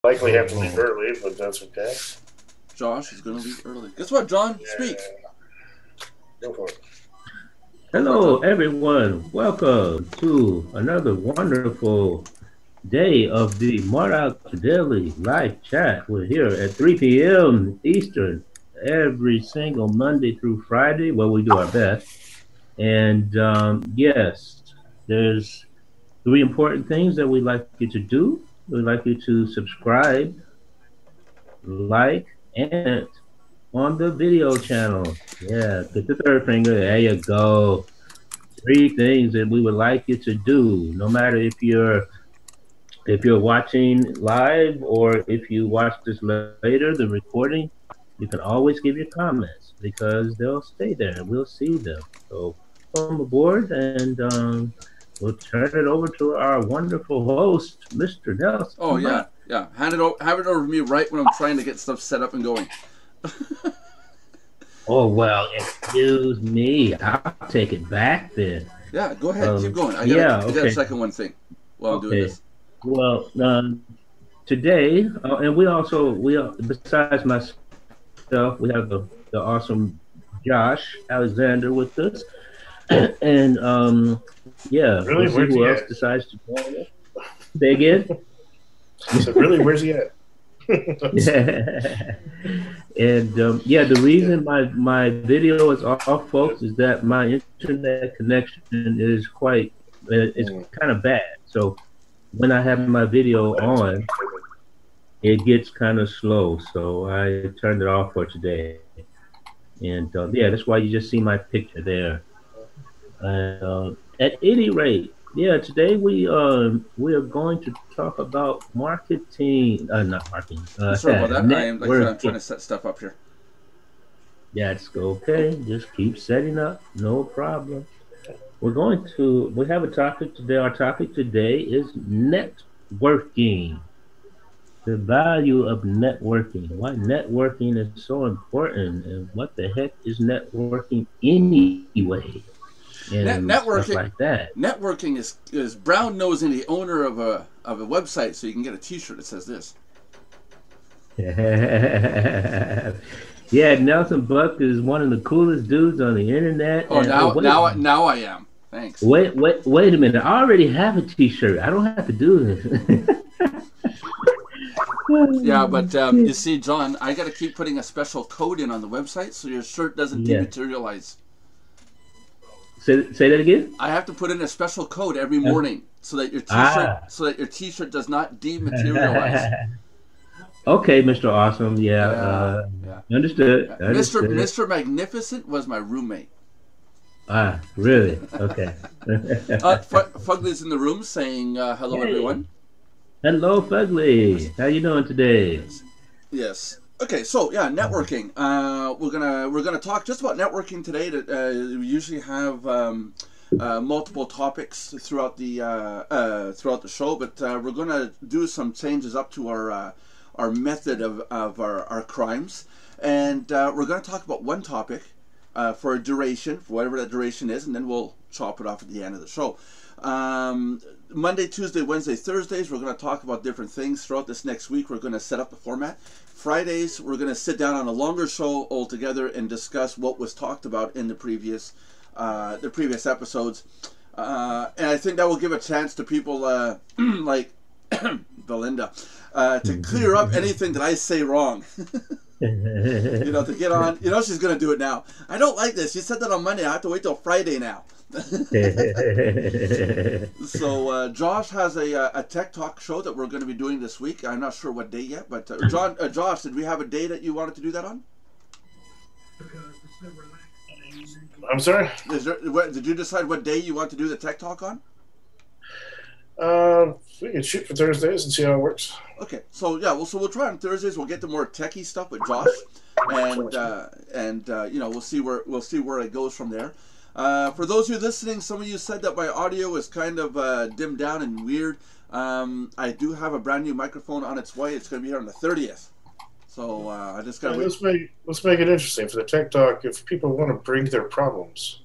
Likely have to leave early, but that's okay. Josh is going to leave early. Guess what, John? Speak. Go for it. Hello, everyone. Welcome to another wonderful day of the Mardox Daily live chat. We're here at 3 p.m. Eastern every single Monday through Friday, where we do our best. And yes, there's three important things that we'd like you to do. We'd like you to subscribe, like, and on the video channel. Yeah, get the third finger. There you go. Three things that we would like you to do, no matter if you're watching live or if you watch this later, the recording, you can always give your comments because they'll stay there and we'll see them. So come aboard and we'll turn it over to our wonderful host, Mr. Nelson. Oh yeah. Have it over to me right when I'm trying to get stuff set up and going. Oh well, excuse me. I'll take it back then. Yeah, go ahead. Keep going. I got a second one thing while I'm doing this. Well, today, and we besides myself, we have the awesome Josh Alexander with us, and Really, we'll see who else decides to join us. Say again. So really, where's he at? And the reason my video is off, folks, is that my internet connection is kind of bad. So when I have my video on, it gets kind of slow. So I turned it off for today. And that's why you just see my picture there. At any rate, today we are going to talk about marketing. Not marketing. Sorry about that. I'm trying to set stuff up here. That's okay. Just keep setting up. No problem. We have a topic today. Our topic today is networking. The value of networking. Why networking is so important, and what the heck is networking anyway? And networking like that. Networking is brown nosing the owner of a website so you can get a T-shirt that says this. Yeah, Nelson Buck is one of the coolest dudes on the internet. Oh, now I am. Thanks. Wait a minute. I already have a T-shirt. I don't have to do this. Yeah, but you see, John, I got to keep putting a special code in on the website so your shirt doesn't dematerialize. Say that again. I have to put in a special code every morning so that your T-shirt does not dematerialize. Okay, Mr. Awesome. Yeah. Understood. Mr. Magnificent was my roommate. Ah, really? Okay. Fugly's in the room saying hello, everyone. Hello, Fugly. How you doing today? Yes. Okay, so networking. We're gonna talk just about networking today. We usually have multiple topics throughout the show, but we're gonna do some changes up to our method of our crimes, and we're gonna talk about one topic for a duration, for whatever that duration is, and then we'll chop it off at the end of the show. Monday, Tuesday, Wednesday, Thursdays, we're going to talk about different things. Throughout this next week, we're going to set up the format. Fridays, we're going to sit down on a longer show altogether and discuss what was talked about in the previous episodes. And I think that will give a chance to people like Belinda to clear up anything that I say wrong. To get on. She's going to do it now. I don't like this. You said that on Monday. I have to wait till Friday now. So Josh has a tech talk show that we're going to be doing this week. I'm not sure what day yet, but Josh, did we have a day that you wanted to do that on? I'm sorry? Did you decide what day you want to do the tech talk on? We can shoot for Thursdays and see how it works. Okay, so we'll try on Thursdays. We'll get the more techie stuff with Josh, and we'll see where it goes from there. For those of you listening, some of you said that my audio is kind of dimmed down and weird. I do have a brand new microphone on its way. It's going to be here on the 30th. So I just got to wait. Let's make it interesting for the Tech Talk. If people want to bring their problems,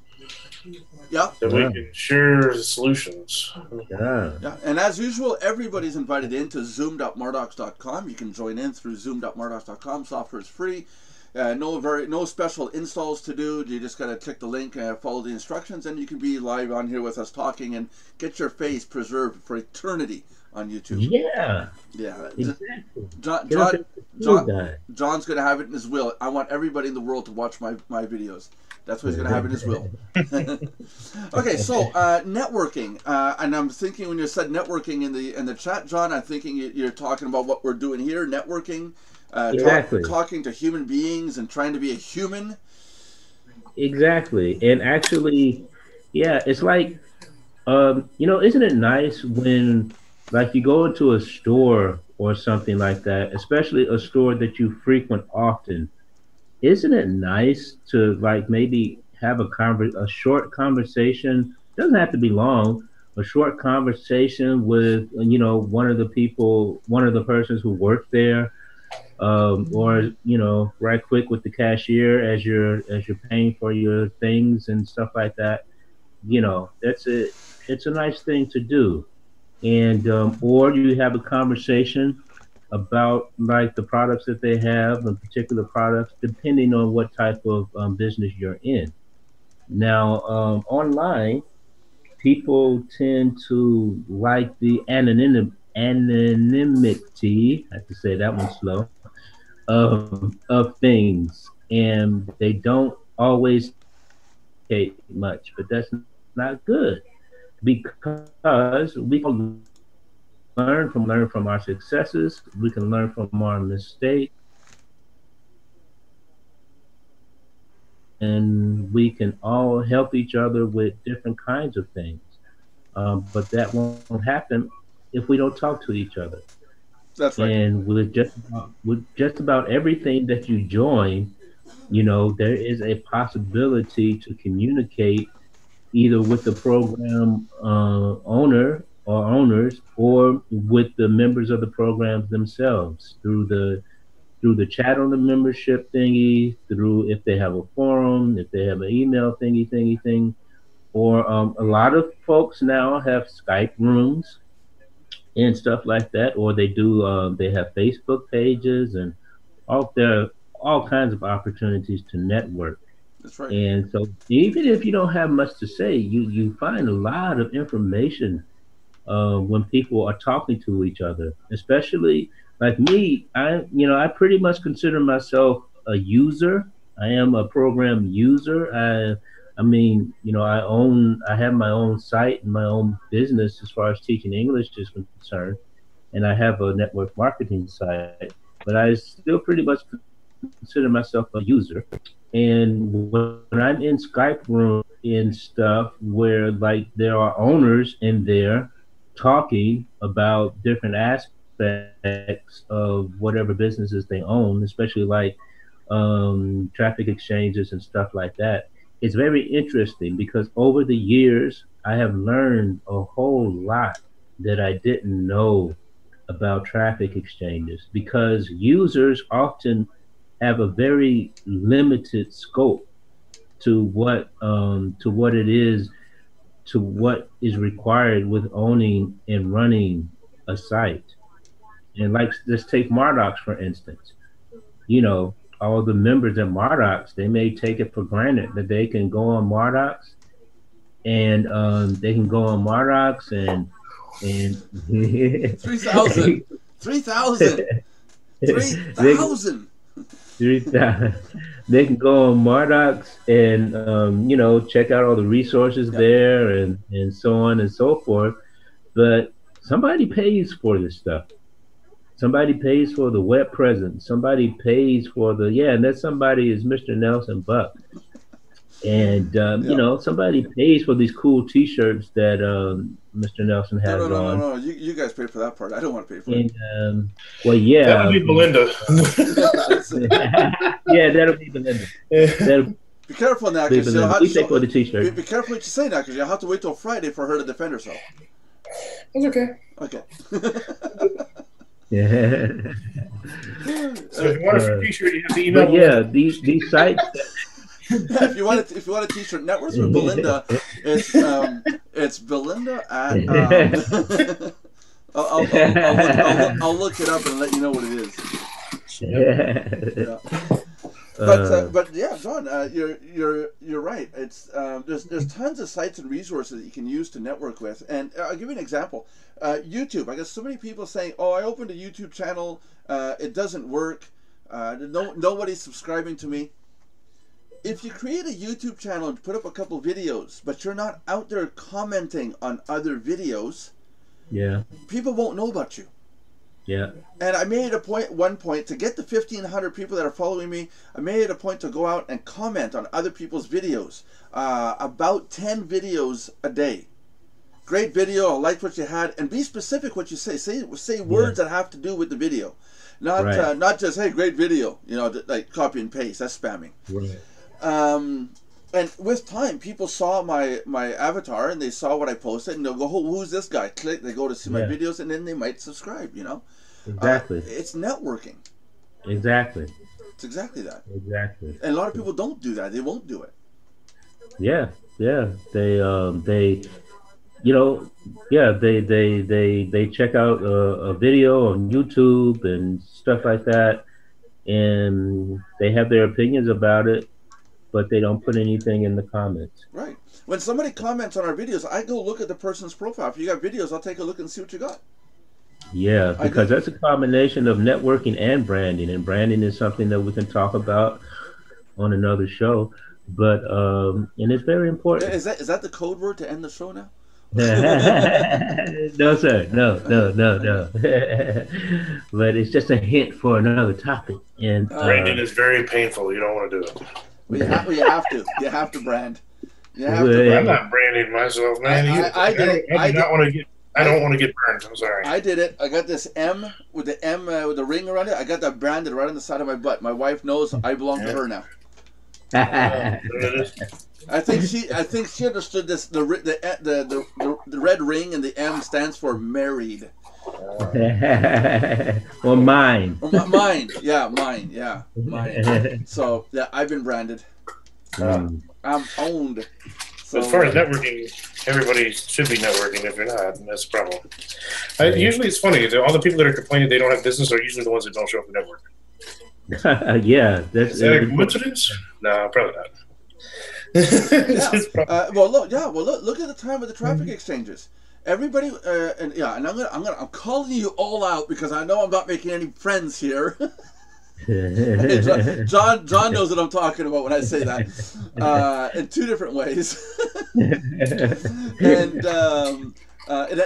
Yeah. That we can share solutions. Yeah. And as usual, everybody's invited in to zoom.mardox.com. You can join in through zoom.mardox.com. Software is free. No special installs to do. You just got to click the link, follow the instructions, and you can be live on here with us talking and get your face preserved for eternity on YouTube. Yeah. Yeah. Exactly. John's going to have it in his will. I want everybody in the world to watch my videos. That's what he's going to have in his will. Okay, so networking, and I'm thinking when you said networking in the chat, John, I'm thinking you're talking about what we're doing here, networking, exactly. talking to human beings and trying to be a human. Exactly, and actually, yeah, it's like, isn't it nice when, like, you go into a store or something like that, especially a store that you frequent often. Isn't it nice to, like, maybe have a short conversation? Doesn't have to be long. A short conversation with one of the persons who work there, or right quick with the cashier as you're paying for your things and stuff like that. It's a nice thing to do, and or you have a conversation about, like, the products that they have, and particular products, depending on what type of business you're in. Now, online, people tend to like the anonymity. I have to say that one slow. Of things, and they don't always take much, but that's not good, because we can learn from our successes, we can learn from our mistakes, and we can all help each other with different kinds of things. But that won't happen if we don't talk to each other. That's right. And with just about everything that you join, there is a possibility to communicate either with the program owner or owners, or with the members of the programs themselves through the chat on the membership thingy, through, if they have a forum, if they have an email thingy thing, or a lot of folks now have Skype rooms and stuff like that, or they have Facebook pages, and there are all kinds of opportunities to network. That's right. And so even if you don't have much to say, you find a lot of information when people are talking to each other. I pretty much consider myself a user. I am a program user. I have my own site and my own business as far as teaching English is concerned, and I have a network marketing site. But I still pretty much consider myself a user. And when I'm in Skype room and stuff, where, like, there are owners in there talking about different aspects of whatever businesses they own, especially like traffic exchanges and stuff like that, it's very interesting, because over the years I have learned a whole lot that I didn't know about traffic exchanges, because users often have a very limited scope to what is required with owning and running a site. And, like, let's take Mardox for instance. All the members at Mardox, they may take it for granted that they can go on Mardox and 3,000 they can go on Mardox and check out all the resources there, and so on and so forth. But somebody pays for this stuff. Somebody pays for the web presence. Somebody pays for and that somebody is Mr. Nelson Buck. And somebody pays for these cool T-shirts that Mr. Nelson has on. No. You guys pay for that part. I don't want to pay for it. That would be Belinda. Yeah, that'll be Belinda. Be careful now, because for the T-shirt. Be careful what you say now, because you'll have to wait till Friday for her to defend herself. That's okay. Okay. Yeah. So if you want a free T-shirt, you have to email. But yeah, these sites. if you want a T-shirt, Networks with Belinda, it's Belinda at. I'll look it up and let you know what it is. Yeah. But yeah, John, you're right. It's there's tons of sites and resources that you can use to network with, and I'll give you an example. YouTube. I guess so many people saying, "Oh, I opened a YouTube channel, it doesn't work. Nobody's subscribing to me." If you create a YouTube channel and put up a couple videos, but you're not out there commenting on other videos, yeah, people won't know about you. Yeah. And I made it one point to get the 1,500 people that are following me. I made it a point to go out and comment on other people's videos. About 10 videos a day. Great video. I liked what you had, and be specific what you say. Say words that have to do with the video, not just hey, great video. You know, like copy and paste. That's spamming. Right. And with time, people saw my avatar and they saw what I posted, and they'll go, "Oh, who's this guy?" Click. They go to see my videos, and then they might subscribe. You know. Exactly. It's networking. Exactly. It's exactly that. Exactly. And a lot of people don't do that. They won't do it. Yeah. Yeah. They you know, yeah, they check out a video on YouTube and stuff like that, and they have their opinions about it, but they don't put anything in the comments. Right. When somebody comments on our videos, I go look at the person's profile. If you got videos, I'll take a look and see what you got. Yeah, because that's a combination of networking and branding is something that we can talk about on another show. But and it's very important. Is that the code word to end the show now? No, sir. No. But it's just a hint for another topic. And branding is very painful. You don't want to do it. Well, you have to. You have to brand. You have to. I'm not branding myself, man. I don't want to get burned. I'm sorry. I did it. I got this M with the ring around it. I got that branded right on the side of my butt. My wife knows I belong to her now. I think she understood this. The red ring and the M stands for married. Or mine. Mine. Yeah, mine. Yeah, mine. So yeah, I've been branded. I'm owned. So, as far as networking, everybody should be networking. If you're not, that's the problem. Usually it's funny. All the people that are complaining they don't have business are usually the ones that don't show up to network. Yeah. Is that a coincidence? No, probably not. Look at the time of the traffic exchanges. Everybody, and I'm calling you all out because I know I'm not making any friends here. John knows what I'm talking about when I say that, in two different ways. And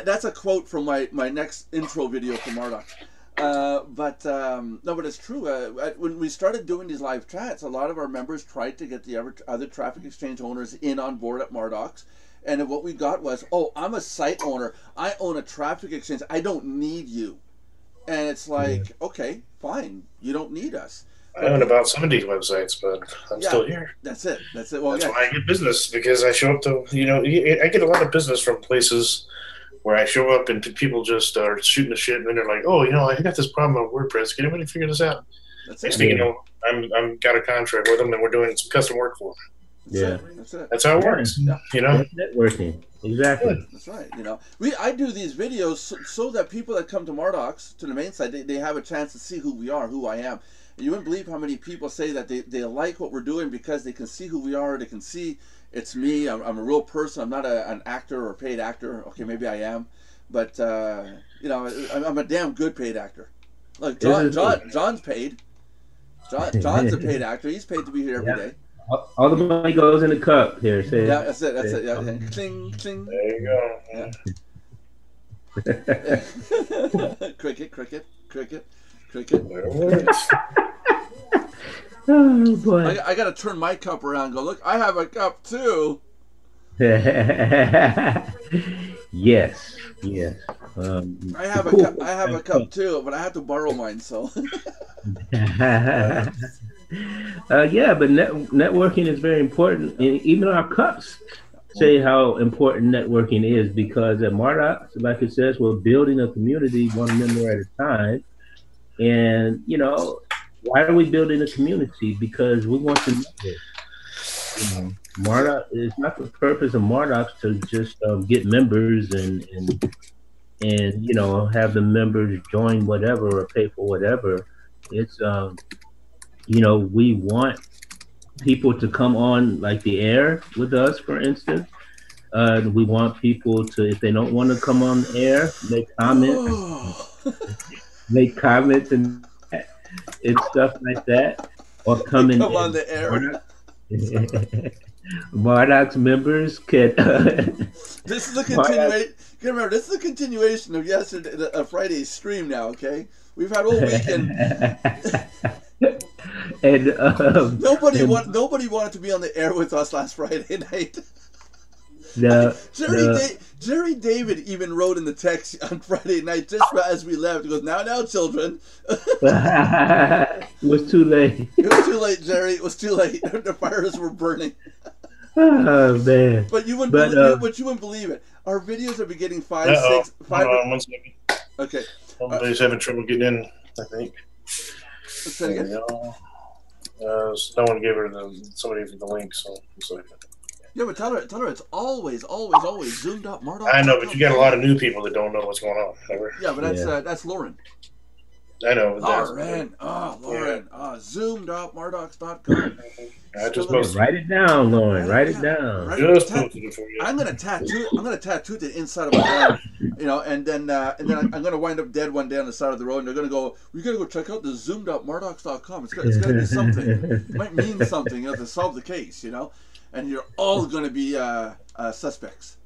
that's a quote from my next intro video for Mardox. But it's true. When we started doing these live chats, a lot of our members tried to get the other traffic exchange owners in on board at Mardox. And what we got was, "Oh, I'm a site owner. I own a traffic exchange. I don't need you." And it's like, okay, fine. You don't need us. I own about 70 websites, but I'm still here. That's it. Well, that's why I get business, because I show up to, I get a lot of business from places where I show up and people just are shooting the shit, and then they're like, "Oh, I got this problem on WordPress. Can anybody figure this out?" That's Next thing you know, I'm got a contract with them, and we're doing some custom work for them. That's it. That's how it works. Yeah. Networking. Exactly. That's right. I do these videos so that people that come to Mardox, to the main site, they have a chance to see who we are, who I am. And you wouldn't believe how many people say that they like what we're doing because they can see who we are. They can see it's me. I'm a real person. I'm not an actor or a paid actor. Okay, maybe I am, but I'm a damn good paid actor. Like John's paid. John's a paid actor. He's paid to be here every day. All the money goes in the cup here. Yeah, that's it. Yeah. Cling, cling. There you go. Yeah. Cricket. Oh boy! I gotta turn my cup around and go, look, I have a cup too. Yes. I have a cup too, but I have to borrow mine. So. But networking is very important, and even our cups say how important networking is, because at Mardox, like it says, we're building a community one member at a time. And why are we building a community? Because we want to network. Yeah. Mardox, it's not the purpose of Mardox to just get members and have the members join whatever or pay for whatever. It's we want people to come on like the air with us, for instance. We want people to, if they don't want to come on air, Oh. make comments and stuff like that, or come in. Come on the air. Mardox members can. This is a Mardox, continuation. Remember, this is a continuation of yesterday, Friday's stream. Now, okay, we've had all weekend. and Nobody wanted to be on the air with us last Friday night. the Jerry David even wrote in the text on Friday night just as we left. He goes, "Now, children." it was too late. It was too late, Jerry. It was too late. The fires were burning. Oh man! But you wouldn't believe it. Our videos are getting 5. Hold on 1 second. Okay. Somebody's having trouble getting in, I think. Let's try again. No one gave her somebody the link, so it's like. Yeah, but tell her it's always zoomed up. Mardox. I know, but you got a lot of new people that don't know what's going on. Ever. Yeah, but that's Lauren. I know. Lauren. Zoomed up Mardox.com. I just posted. Write it down, Lauren. Write it down. Just posted it for you. I'm gonna tattoo the inside of my arm, and then I'm gonna wind up dead one day on the side of the road, and they're gonna go, "We gotta go check out the zoomed up Mardox.com. It's gotta be something. It might mean something, to solve the case, And you're all gonna be suspects."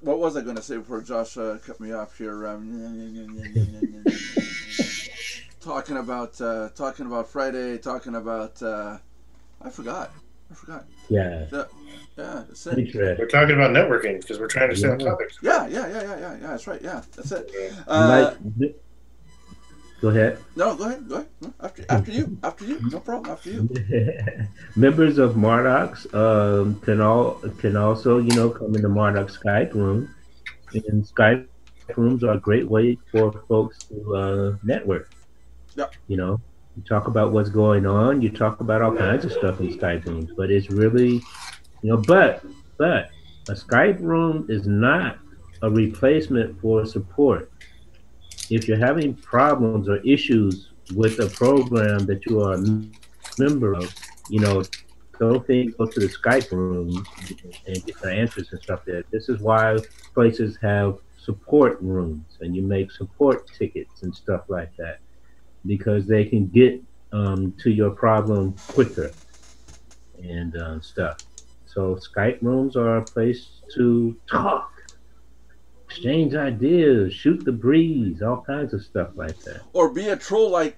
What was I gonna say before Josh cut me off here? Talking about Friday. Talking about I forgot. Yeah. That's it. We're talking about networking because we're trying to stay on topic. Yeah. That's right. Yeah, that's it. Go ahead. No, go ahead. After you. No problem. After you. Members of Mardox can also come into Mardox Skype room, and Skype rooms are a great way for folks to network. Yeah. You talk about what's going on. You talk about all kinds of stuff in Skype rooms, but it's really, but a Skype room is not a replacement for support. If you're having problems or issues with a program that you are a member of, don't think go to the Skype room and get the answers and stuff there. This is why places have support rooms, and you make support tickets and stuff like that, because they can get to your problem quicker and stuff. So Skype rooms are a place to talk, exchange ideas, shoot the breeze, all kinds of stuff like that. Or be a troll like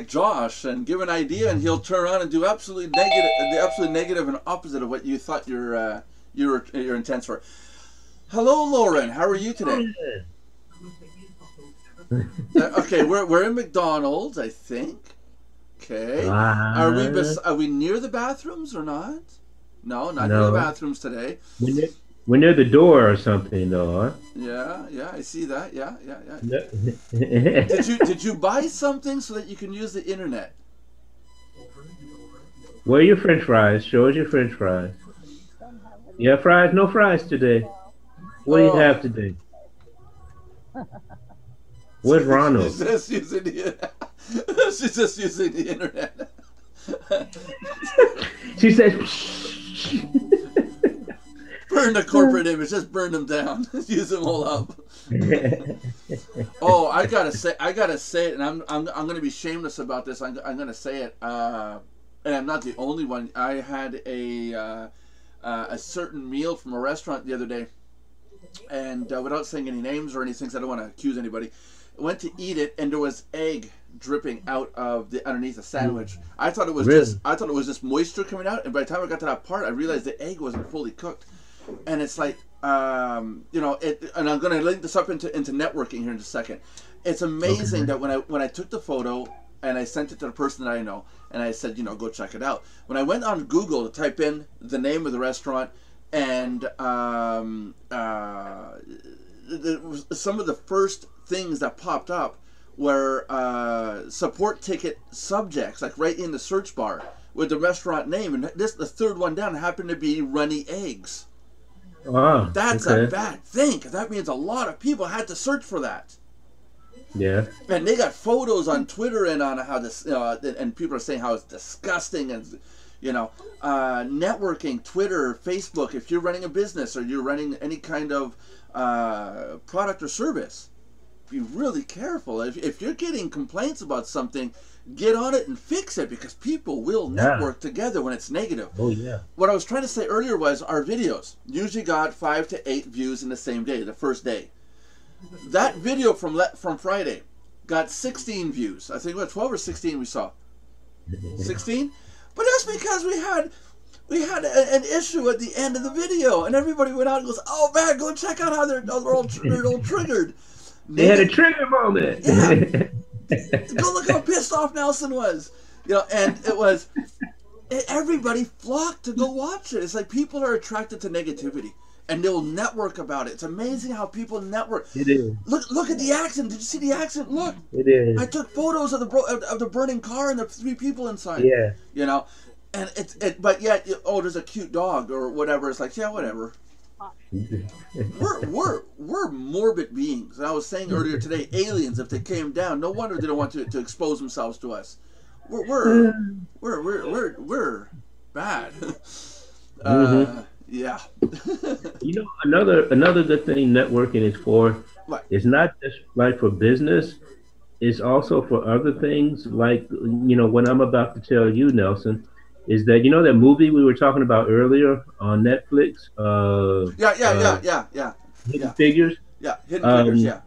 Josh and give an idea, and he'll turn around and do absolutely negative and opposite of what you thought your intents were. Hello, Lauren. How are you today? Okay, we're in McDonald's, I think. Okay. Are we near the bathrooms or not? No, not near the bathrooms today. We're near the door or something, though, huh? Yeah, I see that. Yeah. Did you buy something so that you can use the internet? Where are your French fries? Show us your French fries. Yeah, fries. No fries today. What do you have today? Where's Ronald? She's just using the internet. She said. Burn the corporate image. Just burn them down. Use them all up. Oh, I gotta say it, and I'm gonna be shameless about this. I'm gonna say it, and I'm not the only one. I had a certain meal from a restaurant the other day, and without saying any names or anything, because I don't want to accuse anybody, I went to eat it, and there was egg dripping out of underneath the sandwich. I thought it was just moisture coming out, and by the time I got to that part, I realized the egg wasn't fully cooked. And it's like, and I'm going to link this up into networking here in just a second. It's amazing that when I took the photo and I sent it to the person that I know, and I said, go check it out. When I went on Google to type in the name of the restaurant and some of the first things that popped up where support ticket subjects, like right in the search bar with the restaurant name, and the third one down happened to be runny eggs. Wow. That's Okay. a bad thing, because that means a lot of people had to search for that. Yeah. And they got photos on Twitter and on how this, and people are saying how it's disgusting, and networking, Twitter, Facebook. If you're running a business or you're running any kind of product or service, be really careful. If you're getting complaints about something, get on it and fix it, because people will network together when it's negative. Oh yeah. What I was trying to say earlier was our videos usually got 5 to 8 views in the same day, the first day. That video from Friday got 16 views. I think it was 12 or 16 we saw. 16? But that's because we had an issue at the end of the video, and everybody went out and goes, "Oh man, go check out how they're all triggered." They had a trigger moment. Yeah. Go look how pissed off Nelson was. And it was everybody flocked to go watch it. It's like people are attracted to negativity, and they'll network about it. It's amazing how people network. It is. Look at the accident. Did you see the accident? Look. It is. I took photos of the burning car and the 3 people inside. Yeah. And but yet, there's a cute dog or whatever. It's like, yeah, whatever. We're morbid beings. And I was saying earlier today, aliens, if they came down, no wonder they don't want to expose themselves to us. We're bad. Yeah. Another good thing networking is for. What? It's not just like for business. It's also for other things. Like what I'm about to tell you, Nelson, is that that movie we were talking about earlier on Netflix. Yeah. Hidden Figures. Yeah, Hidden Figures. Yeah.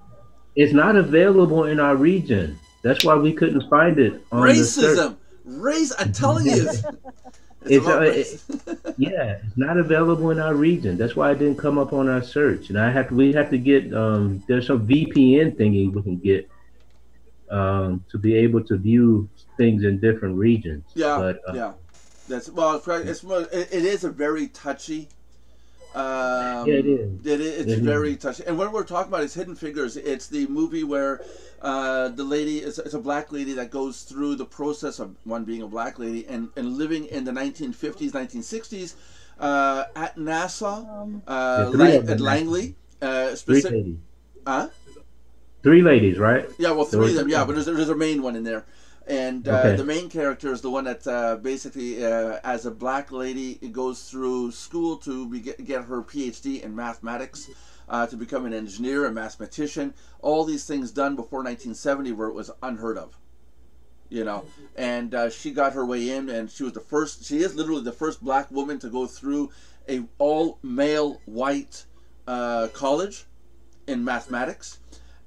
It's not available in our region. That's why we couldn't find it on racism. I'm telling you. It's not available in our region. That's why it didn't come up on our search. And we have to get there's some VPN thingy we can get to be able to view things in different regions. Yeah, it is a very touchy. It is. It's very touchy. And what we're talking about is Hidden Figures. It's the movie where the lady it's a black lady that goes through the process of one being a black lady and living in the 1950s, 1960s at NASA, at Langley. Three ladies. Huh? 3 ladies, right? Yeah, well, 3 of them. Yeah, but there's a main one in there. And the main character is the one that basically, as a black lady, goes through school to get her PhD in mathematics, to become an engineer, a mathematician. All these things done before 1970, where it was unheard of. And she got her way in, and she was the first. She is literally the first black woman to go through a all-male white college in mathematics.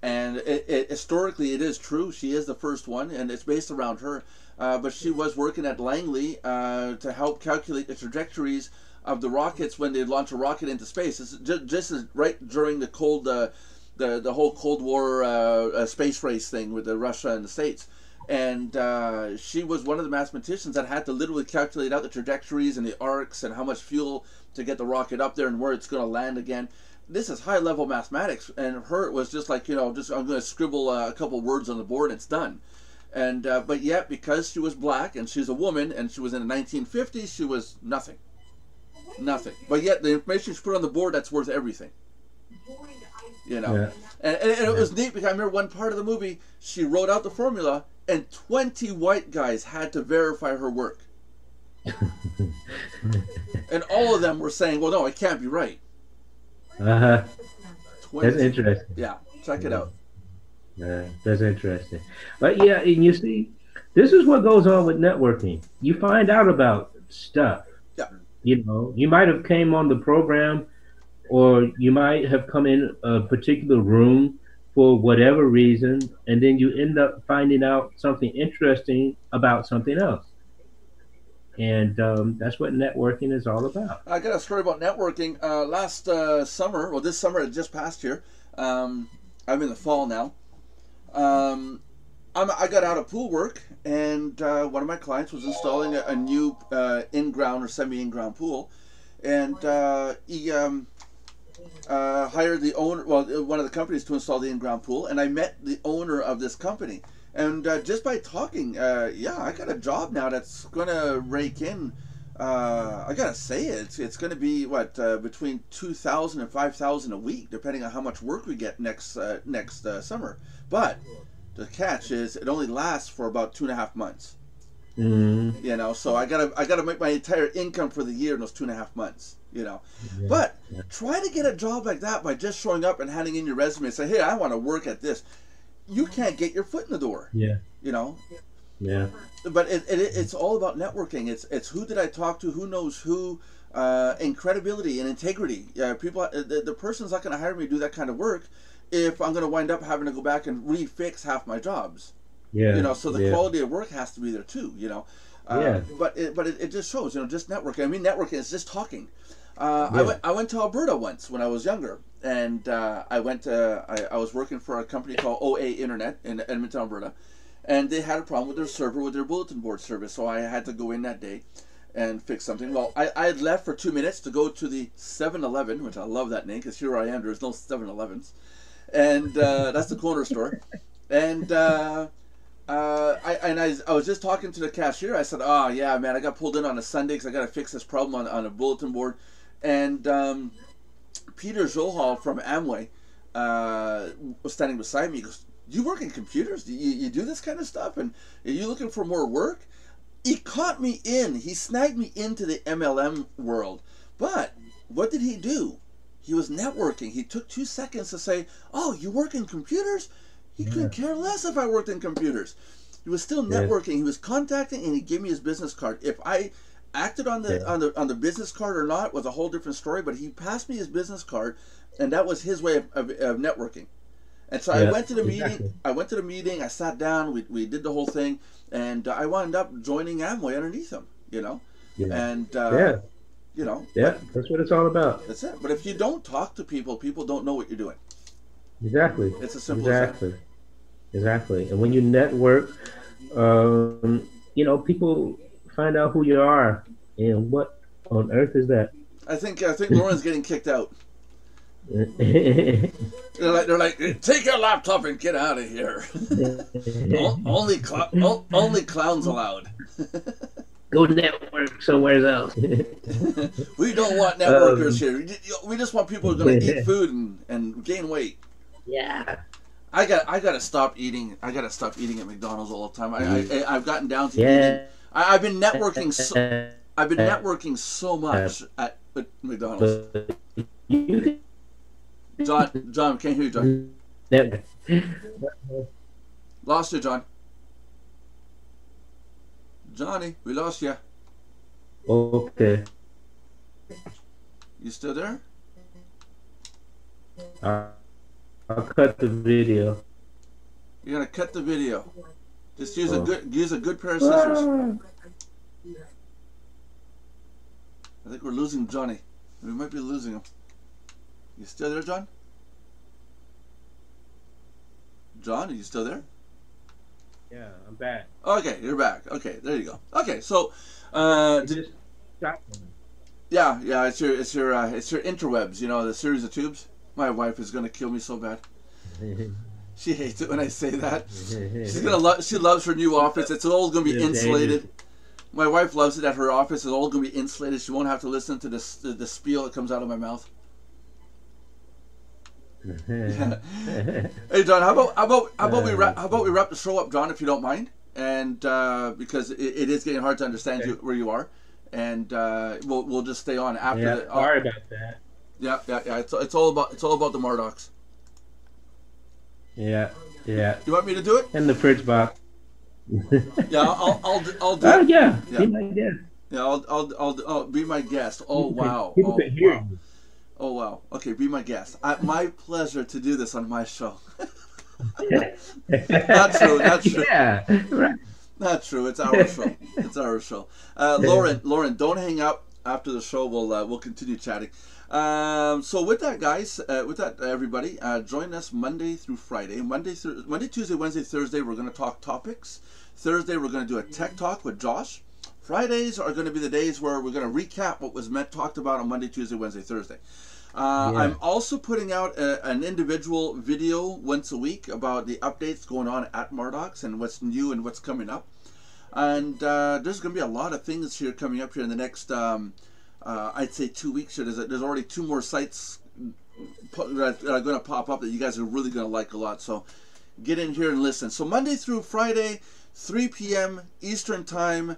And historically, it is true. She is the first one, and it's based around her. But she was working at Langley to help calculate the trajectories of the rockets when they launch a rocket into space. This is just right during the whole Cold War space race thing with Russia and the States. And she was one of the mathematicians that had to literally calculate out the trajectories and the arcs and how much fuel to get the rocket up there and where it's going to land again. This is high-level mathematics, and her it was just like, I'm going to scribble a couple words on the board and it's done. And but yet, because she was black and she's a woman and she was in the 1950s, she was nothing. But yet, the information she put on the board, that's worth everything. Yeah. And it was neat because I remember one part of the movie, she wrote out the formula, and 20 white guys had to verify her work. And all of them were saying, well, no, it can't be right. That's interesting. Yeah, check it out. That's interesting. But yeah, and you see, this is what goes on with networking. You find out about stuff. Yeah. You might have came on the program, or you might have come in a particular room for whatever reason, and then you end up finding out something interesting about something else. And that's what networking is all about. I got a story about networking. Last summer, this summer it just passed here. I'm in the fall now. I got out of pool work, and one of my clients was installing a new in-ground or semi-in-ground pool, and hired the owner, well, one of the companies to install the in-ground pool, and I met the owner of this company. And just by talking, yeah, I got a job now that's going to rake in. I gotta say it's going to be what between 2,000 and 5,000 a week, depending on how much work we get next summer. But the catch is it only lasts for about 2.5 months. Mm-hmm. You know, so I gotta make my entire income for the year in those 2.5 months. You know, Yeah. but try to get a job like that by just showing up and handing in your resume and say, hey, I want to work at this. You can't get your foot in the door. Yeah. You know, Yeah. but it's all about networking. It's who did I talk to, who knows who, and credibility and integrity. People, the person's not going to hire me to do that kind of work if I'm going to wind up having to go back and refix half my jobs. Yeah. You know, so the Yeah. quality of work has to be there too. You know, Yeah. but it just shows. You know, just networking. I mean, networking is just talking. Yeah. I went to Alberta once when I was younger, and I was working for a company called OA Internet in Edmonton, Alberta, and they had a problem with their server, with their bulletin board service, so I had to go in that day and fix something. Well, I had left for 2 minutes to go to the 7-Eleven, which I love that name because here I am, there's no 7-Elevens, and that's the corner store, and I was just talking to the cashier. I said, "Oh yeah, man, I got pulled in on a Sunday because I got to fix this problem on a bulletin board." And Peter Johal from Amway was standing beside me. He goes, "You work in computers? You do this kind of stuff? And are you looking for more work?" He caught me in. He snagged me into the MLM world. But what did he do? He was networking. He took 2 seconds to say, "Oh, you work in computers?" He couldn't care less if I worked in computers. He was still networking. He was contacting, and he gave me his business card. If I acted on the business card or not was a whole different story. But he passed me his business card, and that was his way of networking. And so I went to the meeting. I went to the meeting. I sat down. We did the whole thing, and I wound up joining Amway underneath him. You know, and you know, That's what it's all about. that's it. But if you don't talk to people, people don't know what you're doing. Exactly. It's as simple as that. Exactly. And when you network, you know, people find out who you are, and what on earth is that? I think Lauren's getting kicked out. They're like, take your laptop and get out of here. only clowns allowed. Go network somewhere else. We don't want networkers here. We just want people who are going to eat food and gain weight. Yeah. I gotta stop eating. I gotta stop eating at McDonald's all the time. I've gotten down to eating. I've been networking. I've been networking so much at McDonald's. John, can't hear you, John. Lost you, John. Johnny, we lost you. Okay. You still there? I'll cut the video. You're gonna cut the video. Just use a good pair of scissors. I think we're losing Johnny. We might be losing him. You still there, John? John, are you still there? Yeah, I'm back. Okay, you're back. Okay, there you go. Okay, so yeah, it's your interwebs. You know, the series of tubes. My wife is gonna kill me so bad. She hates it when I say that. She loves her new office. It's all gonna be insulated. My wife loves it at her office. It's all gonna be insulated. She won't have to listen to the spiel that comes out of my mouth. Hey John, how about we wrap the show up, John, if you don't mind, and because it is getting hard to understand where you are, and we'll just stay on after. Yeah, sorry about that. Yeah. It's all about the Mardox. Yeah. You want me to do it? And the fridge box. Yeah, I'll do Oh it. yeah, be my guest. Yeah, I'll be my guest. Oh wow. People can hear you. Oh wow. Okay, be my guest. My pleasure to do this on my show. Not true. Yeah, right. Not true. It's our show. It's our show. Lauren, don't hang up after the show. We'll continue chatting. So with that, guys, everybody, join us Monday through Friday. Monday, Tuesday, Wednesday, Thursday, we're going to talk topics. Thursday, we're going to do a tech talk with Josh. Fridays are going to be the days where we're going to recap what was talked about on Monday, Tuesday, Wednesday, Thursday. I'm also putting out an individual video once a week about the updates going on at Mardox and what's new and what's coming up. And there's going to be a lot of things here coming up here in the next, I'd say 2 weeks. Here. There's already 2 more sites that are going to pop up that you guys are really going to like a lot. So get in here and listen. So Monday through Friday, 3 p.m. Eastern Time.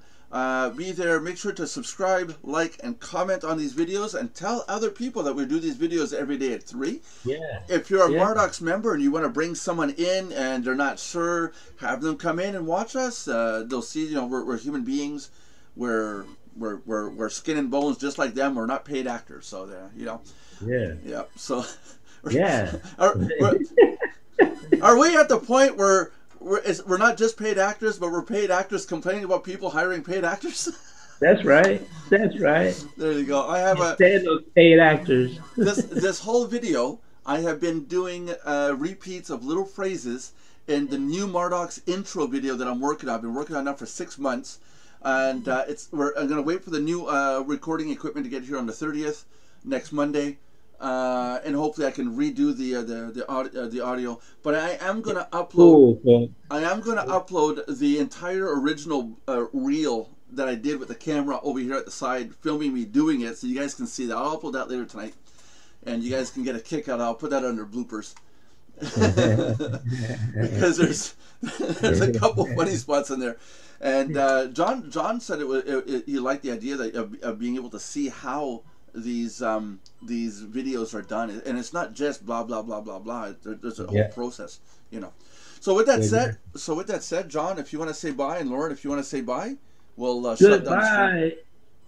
Be there. Make sure to subscribe, like, and comment on these videos, and tell other people that we do these videos every day at 3. Yeah. If you're a Mardox member and you want to bring someone in and they're not sure, have them come in and watch us. They'll see, you know, we're human beings. We're skin and bones just like them. We're not paid actors, so you know. Yeah. Yeah. So. Yeah. Are we at the point where we're not just paid actors, but we're paid actors complaining about people hiring paid actors? That's right. That's right. There you go. I have Instead of paid actors. this whole video, I have been doing repeats of little phrases in the new Mardox intro video that I'm working on. I've been working on that for 6 months, and I'm gonna wait for the new recording equipment to get here on the 30th, next Monday. And hopefully I can redo the audio. But I am gonna upload. Cool. I am gonna upload the entire original reel that I did with the camera over here at the side, filming me doing it, so you guys can see that. I'll upload that later tonight, and you guys can get a kick out of it. I'll put that under bloopers. Because there's a couple funny spots in there. And John said he liked the idea of being able to see how these videos are done, and it's not just blah blah blah blah blah. There's a whole process, you know. So with that said, John, if you want to say bye, and Lauren, if you want to say bye, we'll shut down. Goodbye,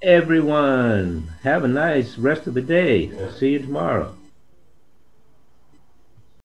everyone. Have a nice rest of the day. See you tomorrow.